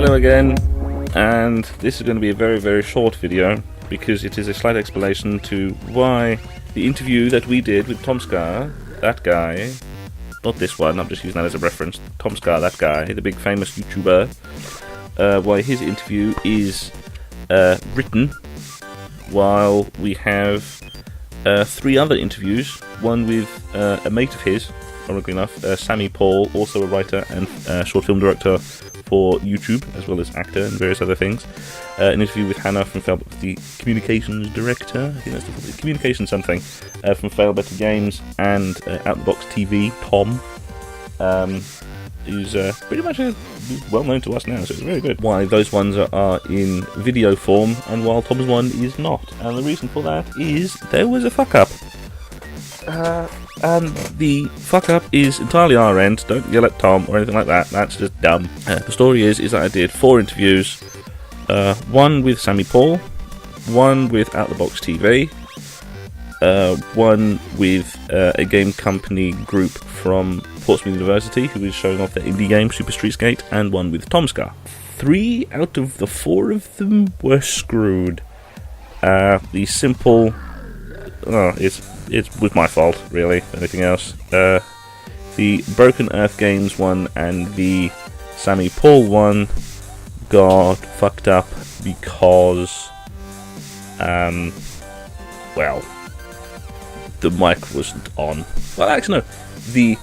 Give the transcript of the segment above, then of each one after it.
Hello again, and this is going to be a very, very short video because it is a slight explanation to why the interview that we did with Tomska, that guy, not this one, I'm just using that as a reference, Tomska, that guy, the big famous YouTuber, why his interview is written while we have 3 other interviews, one with a mate of his, ironically enough, Sammy Paul, also a writer and short film director for YouTube, as well as actor and various other things. An interview with Hannah from the communications director, I think that's the communications something, from Fail Better Games, and Out the Box TV, Tom, who's pretty much well known to us now, so it's very good. Why those ones are in video form, and while Tom's one is not. And the reason for that is there was a fuck up. And the fuck up is entirely our end. Don't yell at Tom or anything like that. That's just dumb. The story is that I did 4 interviews. One with Sammy Paul, one with Out the Box TV, one with a game company group from Portsmouth University who is showing off their indie game Super Street Skate, and one with Tomska. 3 out of the 4 of them were screwed. The simple... It was my fault, really, anything else. The Broken Earth Games one and the Sammy Paul one got fucked up because, well, the mic wasn't on. Well, actually, no, the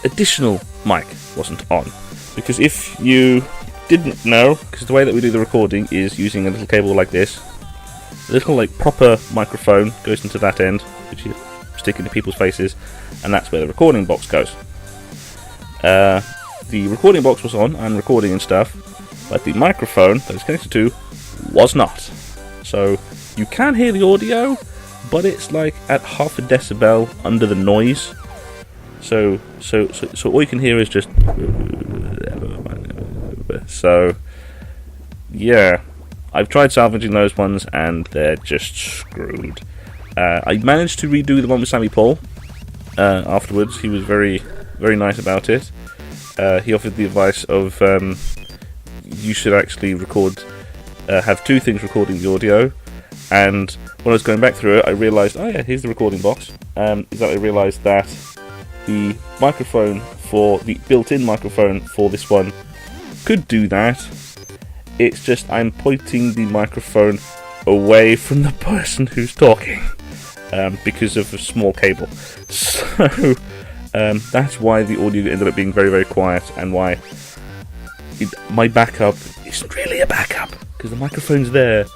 additional mic wasn't on. Because if you didn't know, because the way that we do the recording is using a little cable like this, a little, like, proper microphone goes into that end, which you stick into people's faces, and that's where the recording box goes. The recording box was on and recording and stuff, but the microphone that it's connected to was not. So you can hear the audio, but it's like at half a decibel under the noise. So all you can hear is just... So yeah, I've tried salvaging those ones and they're just screwed. I managed to redo the one with Sammy Paul afterwards. He was very, very nice about it. He offered the advice of you should actually have 2 things recording the audio. And when I was going back through it, I realised, oh yeah, here's the recording box. I realised that the microphone the built-in microphone for this one could do that. It's just I'm pointing the microphone away from the person who's talking. Because of a small cable. So that's why the audio ended up being very, very quiet, and why my backup isn't really a backup, because the microphone's there,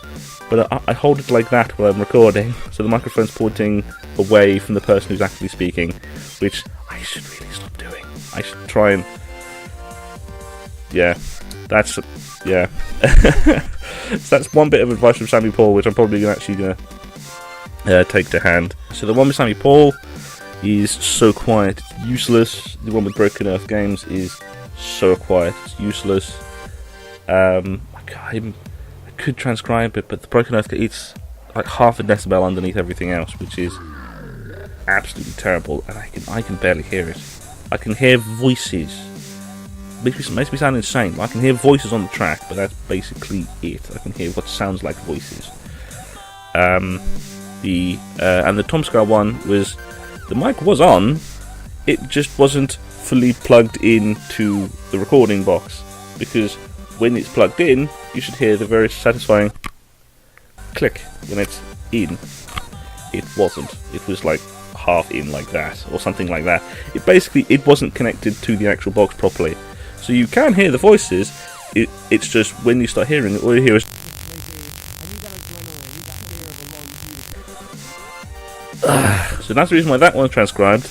but I hold it like that while I'm recording, so the microphone's pointing away from the person who's actually speaking, which I should really stop doing. I should try and... Yeah, that's... Yeah. So that's one bit of advice from Sammy Paul, which I'm probably actually going to take to hand. So the one with Sammy Paul is so quiet, it's useless. The one with Broken Earth Games is so quiet, it's useless. I could transcribe it, but the Broken Earth, it's like half a decibel underneath everything else, which is absolutely terrible, and I can barely hear it. I can hear voices. Makes me sound insane. I can hear voices on the track, but that's basically it. I can hear what sounds like voices. And the Tomska one was, the mic was on, it just wasn't fully plugged into the recording box, because when it's plugged in, you should hear the very satisfying click when it's in. It wasn't. It was like half in like that, or something like that. It wasn't connected to the actual box properly. So you can hear the voices, it's just when you start hearing it, all you hear is... So that's the reason why that one's transcribed,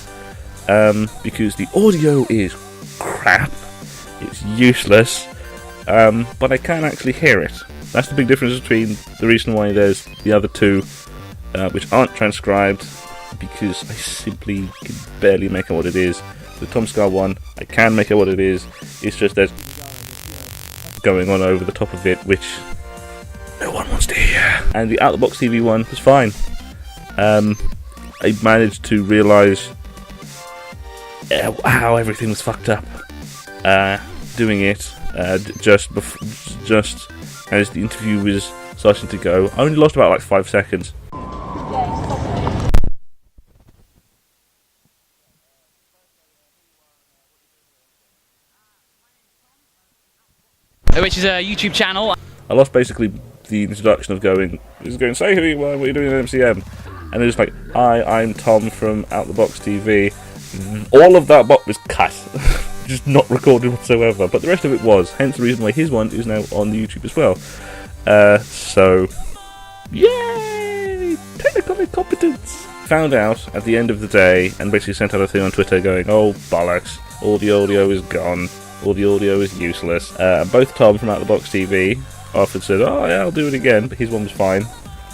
because the audio is crap, it's useless, but I can actually hear it. That's the big difference between the reason why there's the other 2, which aren't transcribed, because I simply can barely make out what it is. The Tomska one, I can make out what it is, it's just there's going on over the top of it, which no one wants to hear. And the Out the Box TV one was fine. I managed to realise how everything was fucked up doing it. just as the interview was starting to go. I only lost about like 5 seconds. Which is a YouTube channel. I lost basically the introduction of going, say who you are, what are you doing at MCM? And it was like, hi, I'm Tom from Out the Box TV. All of that bot was cut. Just not recorded whatsoever. But the rest of it was. Hence the reason why his one is now on the YouTube as well. So, yay! Technical incompetence! Found out at the end of the day and basically sent out a thing on Twitter going, oh, bollocks. All the audio is gone. All the audio is useless. Both Tom from Out the Box TV offered said, oh yeah, I'll do it again, but his one was fine.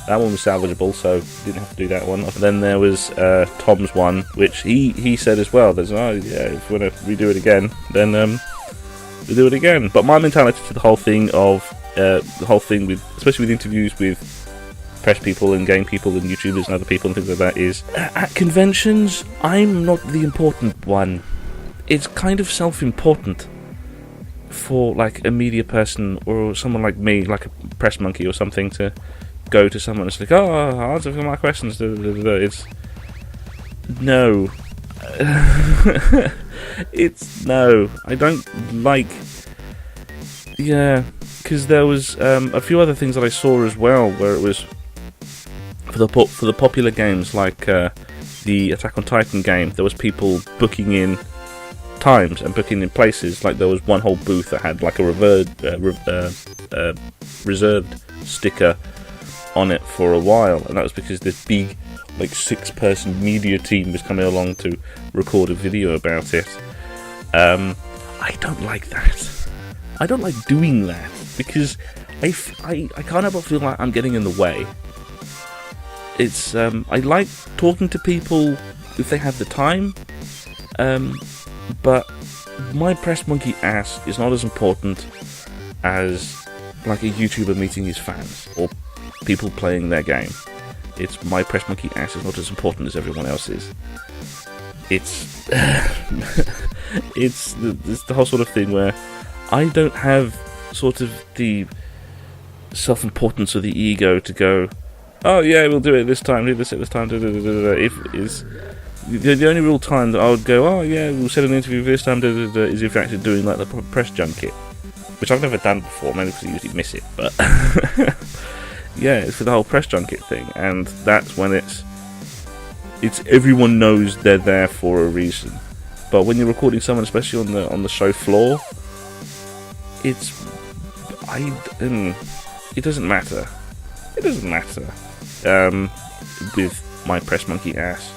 That one was salvageable, so didn't have to do that one. Then there was Tom's one, which he said as well. There's oh yeah, if you want to redo it again, then we'll do it again. But my mentality to the whole thing with, especially with interviews with press people and game people and YouTubers and other people and things like that, is at conventions I'm not the important one. It's kind of self-important for like a media person or someone like me, like a press monkey or something, to go to someone and it's like, oh, answer for my questions. It's no. It's no. I don't like. Yeah, because there was a few other things that I saw as well, where it was for the popular games like the Attack on Titan game. There was people booking in times and booking in places. Like there was one whole booth that had like a reserved sticker on it for a while, and that was because this big like 6-person media team was coming along to record a video about it. I don't like that. I don't like doing that because I can't help but feel like I'm getting in the way. It's I like talking to people if they have the time, but my press monkey ass is not as important as like a YouTuber meeting his fans or people playing their game. It's my press monkey ass is not as important as everyone else's. It's it's the whole sort of thing where I don't have sort of the self-importance or the ego to go, oh yeah, we'll do it this time, do this at this time, if is the only real time that I would go, oh yeah, we'll set an interview this time, is if you're actually doing like the press junket, which I've never done before, mainly because I usually miss it, but yeah, it's for the whole press junket thing, and that's when it's everyone knows they're there for a reason. But when you're recording someone, especially on the show floor, it doesn't matter. It doesn't matter with my press monkey ass.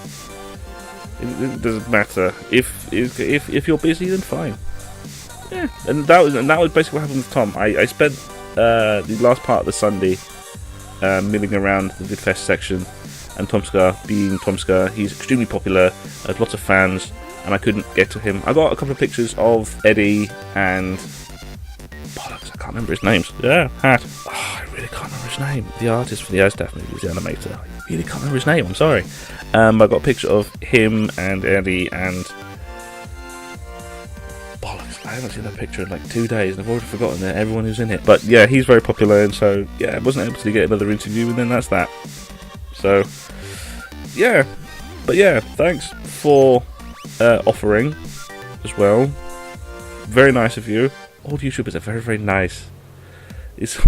It doesn't matter if you're busy, then fine. Yeah, and that was basically what happened with Tom. I spent the last part of the Sunday milling around the VidFest section, and Tomska, being Tomska, he's extremely popular, has lots of fans, and I couldn't get to him. I got a couple of pictures of Eddie and bollocks, I can't remember his names. Yeah, Hat. Oh, I really can't remember his name. The artist for the Asdaf movies, the animator. I really can't remember his name. I'm sorry. I got a picture of him and Eddie and bollocks. I haven't seen that picture in like 2 days, and I've already forgotten that everyone who's in it. But yeah, he's very popular, and so yeah, I wasn't able to get another interview, and then that's that. So yeah, but yeah, thanks for offering as well. Very nice of you. All YouTubers are very, very nice.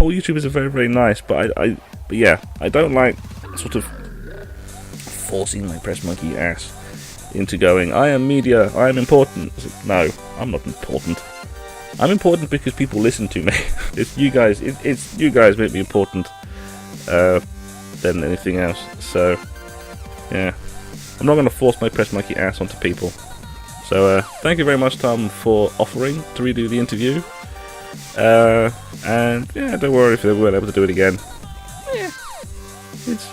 All YouTubers are very, very nice, but but yeah, I don't like sort of forcing my press monkey ass into going, I am media, I am important. No, I'm not important. I'm important because people listen to me. It's you guys make me important than anything else. So yeah, I'm not going to force my press monkey ass onto people. So thank you very much, Tom, for offering to redo the interview. And yeah, don't worry if they weren't able to do it again. Yeah, it's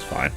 fine.